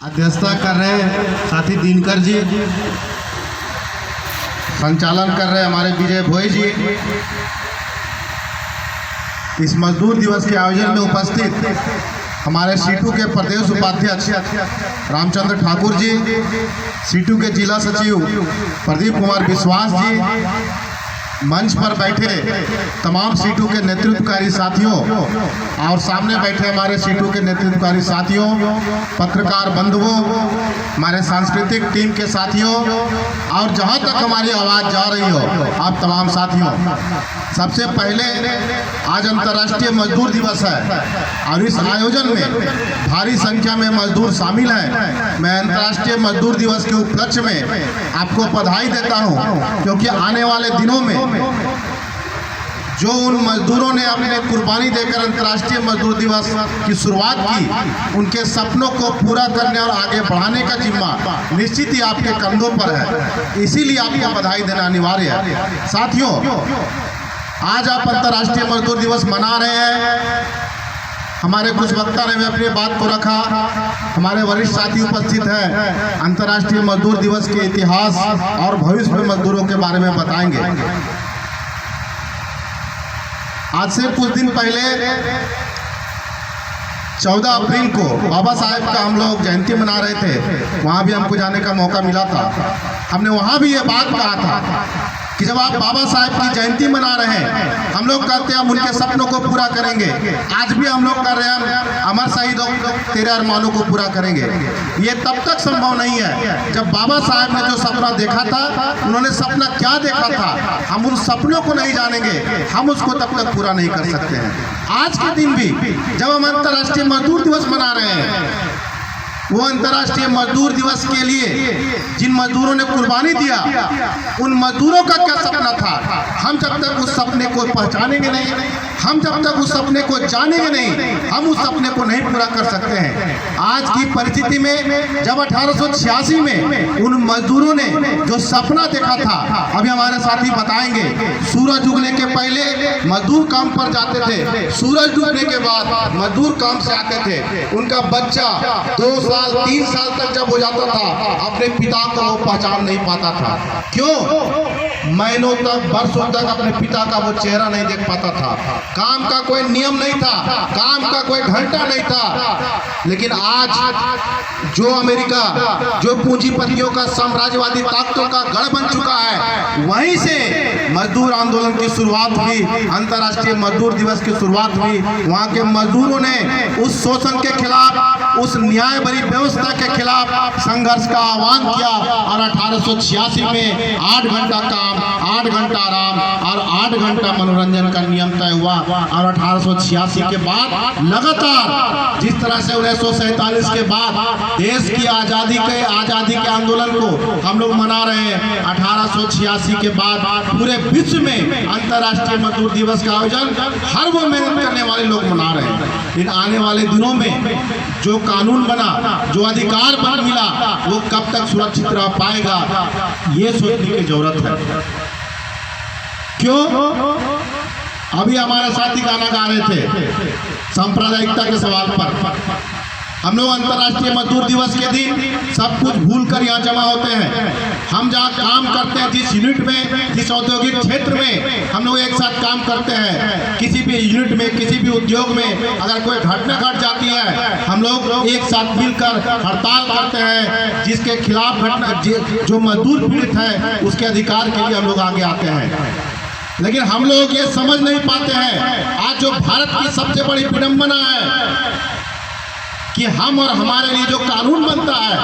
अध्यक्षता कर रहे साथी दिनकर जी, संचालन कर रहे हमारे विजय भोई जी। इस मजदूर दिवस के आयोजन में उपस्थित हमारे सीटू के प्रदेश उपाध्यक्ष रामचंद्र ठाकुर जी, सीटू के जिला सचिव प्रदीप कुमार विश्वास जी, मंच पर बैठे तमाम सीटू के नेतृत्वकारी साथियों और सामने बैठे हमारे सीटू के नेतृत्वकारी साथियों, पत्रकार बंधुओं, हमारे सांस्कृतिक टीम के साथियों और जहां तक हमारी आवाज़ जा रही हो आप तमाम साथियों, सबसे पहले आज अंतर्राष्ट्रीय मजदूर दिवस है और इस आयोजन में भारी संख्या में मजदूर शामिल हैं। मैं अंतर्राष्ट्रीय मजदूर दिवस के उपलक्ष्य में आपको बधाई देता हूं, क्योंकि आने वाले दिनों में जो उन मजदूरों ने अपने कुर्बानी देकर अंतर्राष्ट्रीय मजदूर दिवस की शुरुआत की, उनके सपनों को पूरा करने और आगे बढ़ाने का जिम्मा निश्चित ही आपके कंधों पर है। इसीलिए आपको बधाई देना अनिवार्य है। साथियों, आज आप अंतर्राष्ट्रीय मजदूर दिवस मना रहे हैं। हमारे कुछ वक्ता ने भी अपनी बात को रखा, हमारे वरिष्ठ साथी उपस्थित हैं, अंतर्राष्ट्रीय मजदूर दिवस के इतिहास और भविष्य में मजदूरों के बारे में बताएंगे। आज से कुछ दिन पहले 14 अप्रैल को बाबा साहेब का हम लोग जयंती मना रहे थे, वहाँ भी हमको जाने का मौका मिला था। हमने वहाँ भी ये बात कहा था कि जब आप बाबा साहेब की जयंती मना रहे हैं, हम लोग कहते हैं हम उनके सपनों को पूरा करेंगे। आज भी हम लोग कर रहे हैं, अमर शहीदों तेरे अरमानों को पूरा करेंगे। ये तब तक संभव नहीं है जब बाबा साहेब ने जो सपना देखा था, उन्होंने सपना क्या देखा था, हम उन सपनों को नहीं जानेंगे, हम उसको तब तक पूरा नहीं कर सकते हैं। आज के दिन भी जब हम अंतर्राष्ट्रीय मजदूर दिवस मना रहे हैं, वो अंतर्राष्ट्रीय मजदूर दिवस के लिए जिन मजदूरों ने कुर्बानी दिया, उन मजदूरों का क्या सपना था, हम जब तक उस सपने को पहचानेंगे नहीं, हम जब तक उस सपने को जानेंगे नहीं, हम उस सपने को नहीं पूरा कर सकते हैं। आज की परिस्थिति में जब 1886 में उन मजदूरों ने जो सपना देखा था, अभी हमारे साथी बताएंगे, सूरज उगने के पहले मजदूर काम पर जाते थे, सूरज डूबने के बाद मजदूर काम से आते थे। उनका बच्चा 2 साल 3 साल तक जब हो जाता था, अपने पिता को वो पहचान नहीं पाता था। क्यों? महीनों तक, वर्षों तक अपने पिता का वो चेहरा नहीं देख पाता था। काम का कोई नियम नहीं था, काम का कोई घंटा नहीं था। लेकिन आज जो अमेरिका, जो पूंजीपतियों का, साम्राज्यवादी ताकतों का गढ़ बन चुका है, वहीं से मजदूर आंदोलन की शुरुआत हुई, अंतर्राष्ट्रीय मजदूर दिवस की शुरुआत हुई। वहाँ के मजदूरों ने उस शोषण के खिलाफ, उस न्याय भरी व्यवस्था के खिलाफ संघर्ष का आह्वान किया और 1886 में 8 घंटा काम, 8 घंटा आराम और 8 घंटा मनोरंजन का नियम तय हुआ। और 1886 के बाद लगातार जिस तरह से 1947 के बाद देश की आज़ादी के आंदोलन को हम लोग मना रहे हैं, 1886 के बाद पूरे विश्व में अंतर्राष्ट्रीय मजदूर दिवस का आयोजन हर वो मेहनत करने वाले लोग मना रहे हैं। इन आने वाले दिनों में जो कानून बना, जो अधिकार पर मिला, वो कब तक सुरक्षित रह पाएगा, ये सोचने की जरूरत है। क्यों? अभी हमारे साथी गाना गा रहे थे सांप्रदायिकता के सवाल पर। हम लोग अंतर्राष्ट्रीय मजदूर दिवस के दिन सब कुछ भूल कर यहाँ जमा होते हैं। हम जहाँ काम करते हैं, जिस यूनिट में, जिस औद्योगिक क्षेत्र में हम लोग एक साथ काम करते हैं, किसी भी यूनिट में, किसी भी उद्योग में अगर कोई घटना घट जाती है, हम लोग एक साथ मिलकर हड़ताल करते हैं, जिसके खिलाफ घटना, जो मजदूर पीड़ित है उसके अधिकार के लिए हम लोग आगे आते हैं। लेकिन हम लोग ये समझ नहीं पाते हैं, आज जो भारत की सबसे बड़ी विडंबना है कि हम और हमारे लिए जो कानून बनता है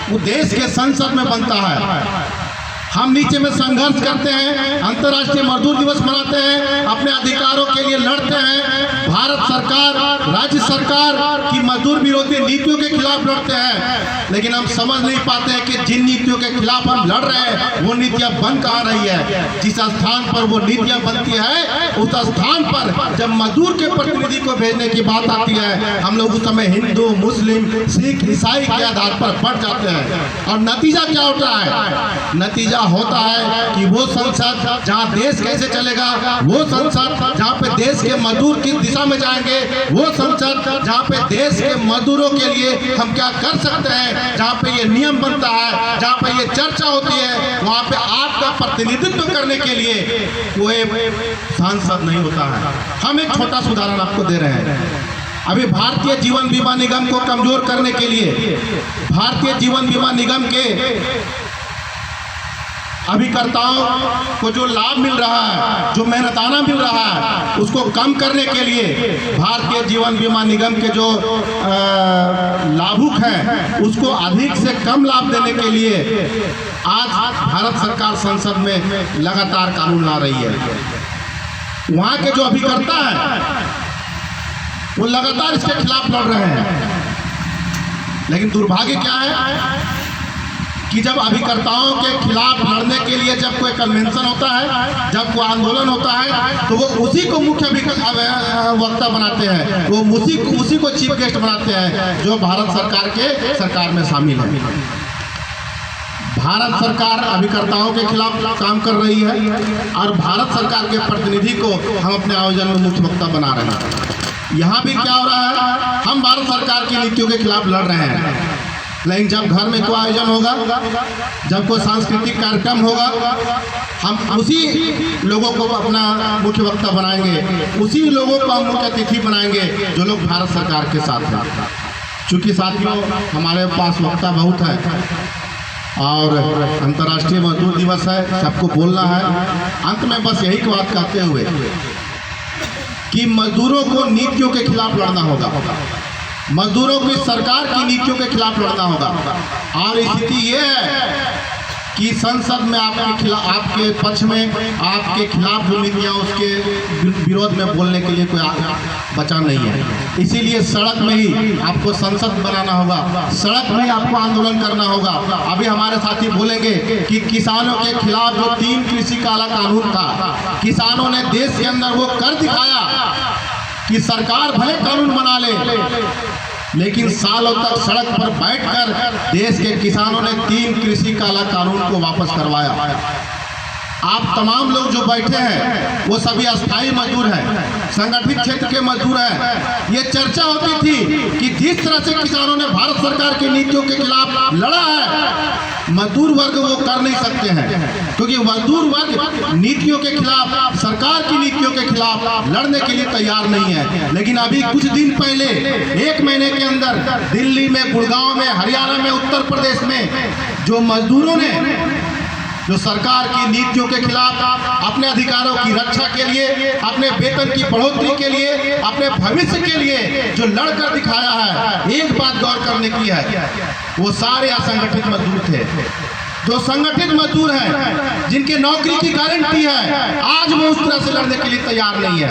वो देश के संसद में बनता है। हम नीचे में संघर्ष करते हैं, अंतर्राष्ट्रीय मजदूर दिवस मनाते हैं, अपने अधिकारों के लिए लड़ते हैं, भारत सरकार, राज्य सरकार की मजदूर विरोधी नीतियों के खिलाफ लड़ते हैं। लेकिन हम समझ नहीं पाते हैं कि जिन नीतियों के खिलाफ हम लड़ रहे हैं, वो नीतियां बन कहाँ रही है। जिस स्थान पर वो नीतियां बनती है, उस स्थान पर जब मजदूर के प्रतिनिधि को भेजने की बात आती है, हम लोग उस समय हिंदू, मुस्लिम, सिख, ईसाई के आधार पर बढ़ जाते हैं। और नतीजा क्या होता है? नतीजा होता है कि वो संसद जहाँ देश कैसे चलेगा, वो संसद जहाँ पे देश के मजदूर किस दिशा में जाएंगे, वो संसद जहाँ पे देश के मजदूरों के लिए हम क्या कर सकते हैं, जहाँ पे ये नियम बनता है, जहाँ पे ये चर्चा होती है, वहाँ पे आपका प्रतिनिधित्व करने के लिए कोई सांसद नहीं होता है। हम एक छोटा सा उदाहरण आपको दे रहे हैं। अभी भारतीय जीवन बीमा निगम को कमजोर करने के लिए, भारतीय जीवन बीमा निगम के अभिकर्ताओं को जो लाभ मिल रहा है, जो मेहनताना मिल रहा है, उसको कम करने के लिए भारतीय जीवन बीमा निगम के जो लाभुक हैं उसको अधिक से कम लाभ देने के लिए आज भारत सरकार संसद में लगातार कानून ला रही है। वहाँ के जो अभिकर्ता हैं वो लगातार इसके खिलाफ लड़ रहे हैं, लेकिन दुर्भाग्य क्या है कि जब अभिकर्ताओं के खिलाफ लड़ने के लिए जब कोई कन्वेंशन होता है, जब कोई आंदोलन होता है, तो वो उसी को मुख्य वक्ता बनाते हैं, वो उसी को चीफ गेस्ट बनाते हैं जो भारत सरकार में शामिल है। भारत सरकार अभिकर्ताओं के खिलाफ काम कर रही है और भारत सरकार के प्रतिनिधि को हम अपने आयोजन में मुख्य वक्ता बना रहे हैं। यहाँ भी क्या हो रहा है, हम भारत सरकार की नीतियों के खिलाफ लड़ रहे हैं, लेकिन जब घर में कोई आयोजन होगा, जब कोई सांस्कृतिक कार्यक्रम होगा, हम उसी लोगों को अपना मुख्य वक्ता बनाएंगे, उसी लोगों को हम मुख्य अतिथि बनाएंगे जो लोग भारत सरकार के साथ हैं। चूँकि साथियों हमारे पास वक्ता बहुत है और अंतर्राष्ट्रीय मजदूर दिवस है, सबको बोलना है। अंत में बस यही बात कहते हुए कि मजदूरों को नीतियों के खिलाफ लड़ना होगा, मजदूरों की सरकार की नीतियों के खिलाफ लड़ना होगा। और स्थिति ये है कि संसद में आपके पक्ष में, आपके खिलाफ जो नीतियाँ उसके विरोध में बोलने के लिए कोई बचा नहीं है। इसीलिए सड़क में ही आपको संसद बनाना होगा, सड़क में ही आपको आंदोलन करना होगा। अभी हमारे साथी बोलेंगे कि किसानों के खिलाफ जो 3 कृषि काला कानून था, किसानों ने देश के अंदर वो कर दिखाया कि सरकार भले कानून बना ले, लेकिन सालों तक सड़क पर बैठकर देश के किसानों ने 3 कृषि काला कानून को वापस करवाया। आप तमाम लोग जो बैठे हैं वो सभी अस्थायी मजदूर हैं, संगठित क्षेत्र के मजदूर हैं। ये चर्चा होती थी कि जिस तरह से किसानों ने भारत सरकार की नीतियों के खिलाफ लड़ा है, मजदूर वर्ग वो कर नहीं सकते हैं, क्योंकि मजदूर वर्ग नीतियों के खिलाफ, सरकार की नीतियों के खिलाफ लड़ने के लिए तैयार नहीं है। लेकिन अभी कुछ दिन पहले, 1 महीने के अंदर दिल्ली में, गुड़गांव में, हरियाणा में, उत्तर प्रदेश में जो मजदूरों ने जो सरकार की नीतियों के खिलाफ अपने अधिकारों की रक्षा के लिए, अपने वेतन की बढ़ोतरी के लिए, अपने भविष्य के लिए जो लड़कर दिखाया है, एक बात गौर करने की है, वो सारे असंगठित मजदूर थे। जो संगठित मजदूर हैं, जिनके नौकरी की गारंटी है, आज वो उस तरह से लड़ने के लिए तैयार नहीं है।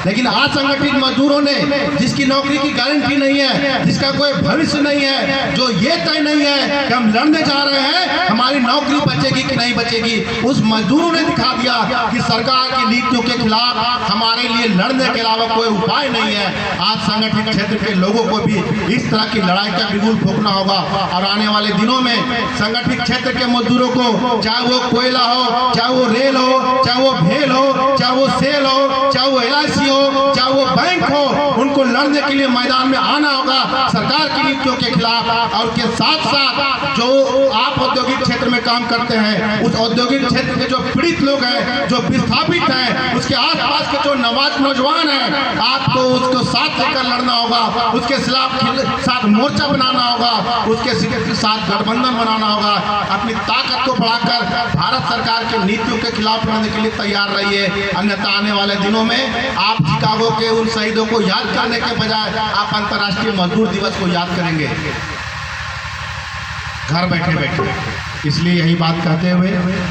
लेकिन असंगठित मजदूरों ने, जिसकी नौकरी की गारंटी नहीं है, जिसका कोई भविष्य नहीं है, जो ये तय नहीं है कि हम लड़ने जा रहे हैं, हमारी नौकरी बचेगी कि नहीं बचेगी, उस मजदूरों ने दिखा दिया कि सरकार की नीतियों के खिलाफ हमारे लिए लड़ने के अलावा कोई उपाय नहीं है। आज संगठित क्षेत्र के लोगों को भी इस तरह की लड़ाई का बिगुल फूंकना होगा और आने वाले दिनों में संगठित क्षेत्र के मजदूरों को, चाहे वो कोयला हो, चाहे वो रेल हो, चाहे वो भेल हो, चाहे वो सेल हो, चाहे वो LIC हो, चाहे वो बैंक हो, उनको लड़ने के लिए मैदान में आना होगा सरकार की नीतियों के खिलाफ। और उसके साथ साथ जो आप औद्योगिक क्षेत्र में काम करते हैं, उस औद्योगिक क्षेत्र के जो पीड़ित लोग हैं, जो विस्थापित हैं, उसके आसपास के जो नौजवान हैं, आपको उसको साथ लेकर लड़ना होगा, उसके साथ मोर्चा बनाना होगा, उसके साथ गठबंधन बनाना होगा। अपनी ताकत को बढ़ाकर भारत सरकार के नीतियों के खिलाफ लड़ने के लिए तैयार रहिए, अन्यथा आने वाले दिनों में आप शिकागो के उन शहीदों को याद करने के बजाय आप अंतर्राष्ट्रीय मजदूर दिवस को याद करेंगे घर बैठे बैठे। इसलिए यही बात कहते हुए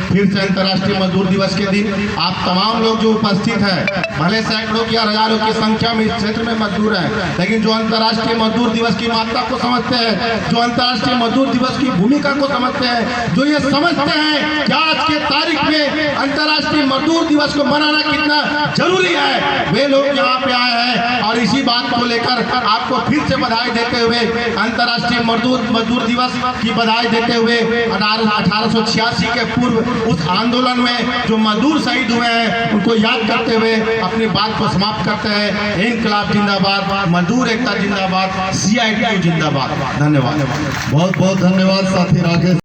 फिर से अंतर्राष्ट्रीय मजदूर दिवस के दिन आप तमाम लोग जो उपस्थित हैं, भले सैकड़ों की और हजारों की संख्या में इस क्षेत्र में मजदूर हैं, लेकिन जो अंतर्राष्ट्रीय मजदूर दिवस की महत्ता को समझते हैं, जो अंतर्राष्ट्रीय मजदूर दिवस की भूमिका को समझते हैं, जो ये समझते हैं कि आज के तारीख में अंतर्राष्ट्रीय मजदूर दिवस को मनाना कितना जरूरी है, वे लोग यहाँ पे आए हैं। और इसी बात को लेकर आपको फिर से बधाई देते हुए, अंतर्राष्ट्रीय मजदूर दिवस की बधाई देते हुए साल 1886 के पूर्व उस आंदोलन में जो मजदूर शहीद हुए हैं उनको याद करते हुए अपनी बात को समाप्त करते हैं। इनकलाब जिंदाबाद, मजदूर एकता जिंदाबाद, CITU जिंदाबाद। धन्यवाद। बहुत बहुत धन्यवाद साथी राकेश।